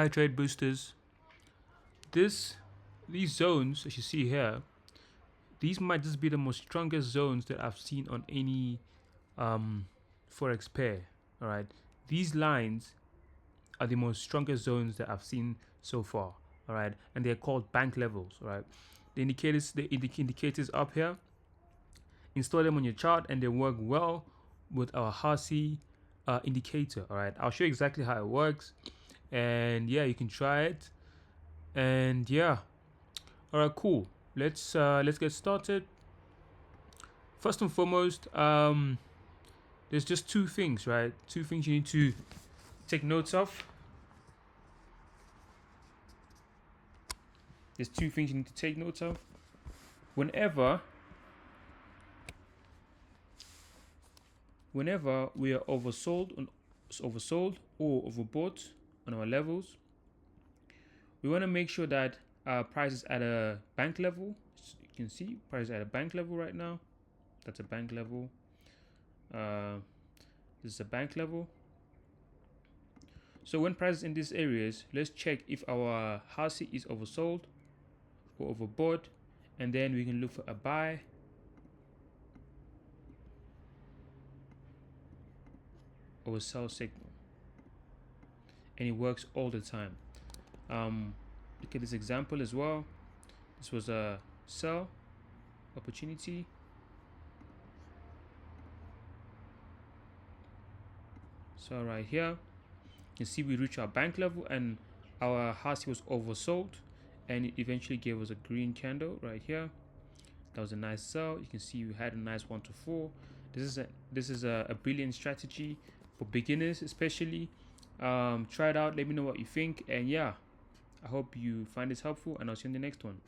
High trade boosters. These zones, as you see here, these might just be the most strongest zones that I've seen on any forex pair. All right, these lines are the most strongest zones that I've seen so far. All right, and they're called bank levels. All right, the indicators up here. Install them on your chart, and they work well with our Hasi indicator. All right, I'll show you exactly how it works, and yeah, you can try it. And yeah, all right, cool. Let's get started. First and foremost, there's just two things, right? Two things you need to take notes of. There's two things you need to take notes of. Whenever we are oversold or overbought on our levels, we want to make sure that our price is at a bank level. So you can see price is at a bank level right now. That's a bank level. This is a bank level. So when price is in these areas, let's check if our Hasi is oversold or overbought, and then we can look for a buy. Or a sell signal, and it works all the time. Look at this example as well. This was a sell opportunity. So right here, you can see we reach our bank level, and our Hasi was oversold, and it eventually gave us a green candle right here. That was a nice sell. You can see we had a nice 1 to 4. This is a brilliant strategy for beginners, especially. Try it out. Let me know what you think, and yeah, I hope you find this helpful, and I'll see you in the next one.